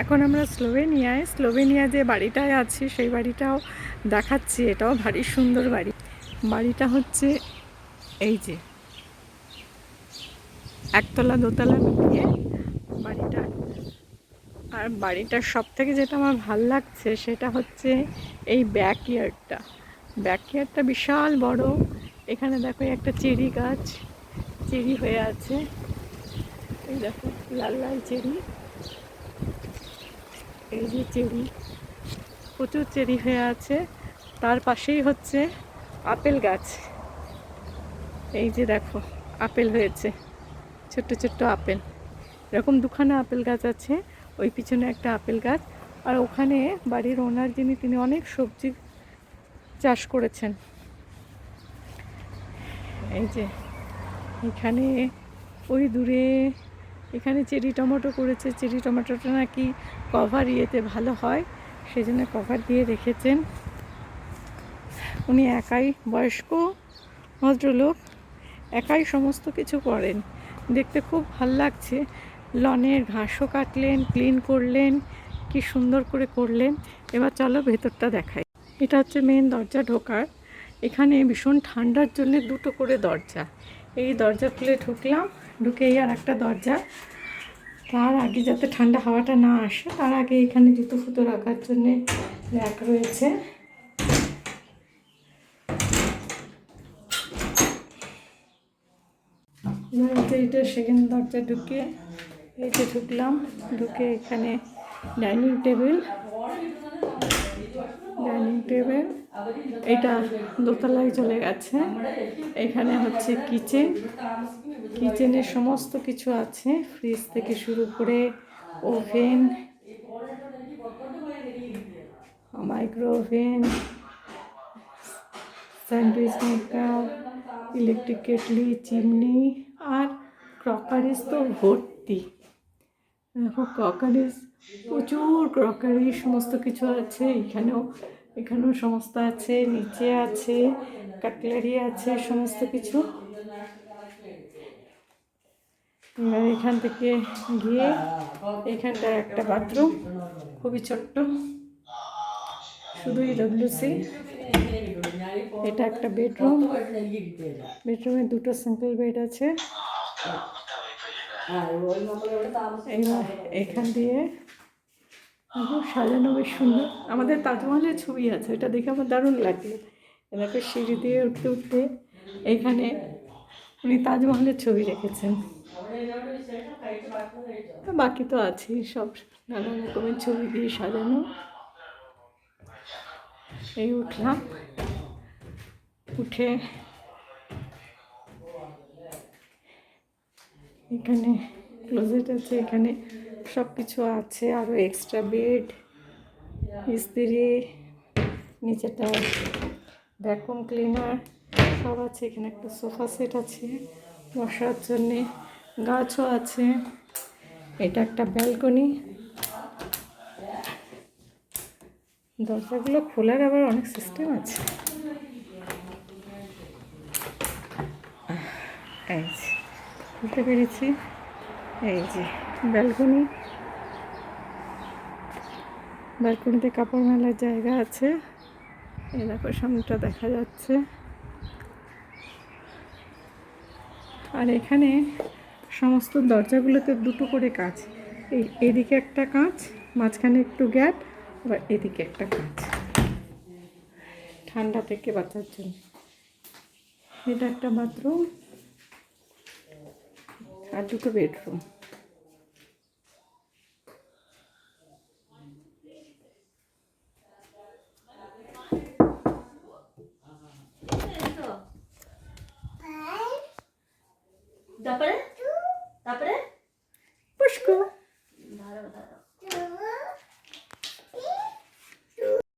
এখন আমরা স্লোভেনিয়া যে বাড়িটায় আছি সেই বাড়িটাও দেখাচ্ছি। এটাও ভারী সুন্দর বাড়ি। বাড়িটা হচ্ছে এই যে একতলা দোতলা মিলিয়ে বাড়িটা। আর বাড়িটার সব থেকে যেটা আমার ভাল লাগছে সেটা হচ্ছে এই ব্যাকইয়ার্ডটা বিশাল বড়। এখানে দেখো একটা চেরি গাছ, চেরি হয়ে আছে। এই দেখো লাল লাল চেরি, এই যে চেরি, প্রচুর চেরি হয়ে আছে। তার পাশেই হচ্ছে আপেল গাছ। এই যে দেখো আপেল হয়েছে, ছোট্ট ছোট্ট আপেল। এরকম দুখানা আপেল গাছ আছে, ওই পিছনে একটা আপেল গাছ। আর ওখানে বাড়ির ওনার তিনি অনেক সবজি চাষ করেছেন। এই যে এখানে ওই দূরে এখানে চেরি টমেটো করেছে। চেরি টমেটোটা নাকি কভার ইয়েতে ভালো হয়, সেই জন্য কভার দিয়ে রেখেছেন। উনি একাই, বয়স্ক ভদ্রলোক, একাই সমস্ত কিছু করেন। দেখতে খুব ভাল লাগছে। লনের ঘাসও কাটলেন, ক্লিন করলেন, কি সুন্দর করে করলেন। এবার চলো ভেতরটা দেখাই। এটা হচ্ছে মেন দরজা ঢোকার। এখানে ভীষণ ঠান্ডার জন্য দুটো করে দরজা। এই দরজা খুলে ঢুকলাম, ঢুকেই আর একটা দরজা। তার আগে যাতে ঠান্ডা হাওয়াটা না আসে তার আগে এখানে জুতো ফুতো রাখার জন্যে র্যাক রয়েছে। এইটা সেকেন্ড দরজা ঢুকে এই যে ঢুকলাম, ঢুকে এখানে ডাইনিং টেবিল। এটা দোতলায় চলে গেছে। এখানে হচ্ছে কিচেনের সমস্ত কিছু আছে, ফ্রিজ থেকে শুরু করে oven, micro oven, sandwich maker, electric kettle, chimney, আর ক্রকারিজ তো ভর্তি। দেখো ক্রকারিজ, প্রচুর ক্রকারি, সমস্ত কিছু আছে। এখানেও সমস্ত আছে, নিচে আছে কাটলারি আছে, সমস্ত কিছু। এবার এখান থেকে গিয়ে এখানটা একটা বাথরুম, খুবই ছোট্ট, শুধুই ডব্লিউসি। এটা একটা বেডরুম, বেডরুমে দুটো সিঙ্গেল বেড আছে। এইবার এখান দিয়ে সাজানো বেশ সুন্দর। আমাদের তাজমহলের ছবি আছে, এটা দেখে আমার দারুণ লাগলো। এনাকে সিঁড়ি দিয়ে উঠতে উঠতে এখানে উনি তাজমহলের ছবি রেখেছেন। বাকি তো আছেই, সব নানা রকমের ছবি দিয়ে সাজানো। এই উঠলাম, উঠে এখানে ক্লোজেট আছে, এখানে সব কিছু আছে। আরও এক্সট্রা বেড, ইস্ত্রি, নিচেটা ভ্যাকুয়াম ক্লিনার সব আছে। এখানে একটা সোফা সেট আছে বসার জন্যে, গাছও আছে। এটা একটা ব্যালকনি। দরজাগুলো খোলার আবার অনেক সিস্টেম আছে। এই যে খুলতে পেরেছি। এই যে ব্যালকনিতে কাপড় মেলার জায়গা আছে। এই দেখো সামনেটা দেখা যাচ্ছে। আর এখানে সমস্ত দরজাগুলোতে দুটো করে কাঁচ। এদিকে একটা কাঁচ, মাঝখানে একটু গ্যাপ, আবার এদিকে একটা কাঁচ, ঠান্ডা থেকে বাঁচার জন্য। এটা একটা বাথরুম আর দুটো বেডরুম।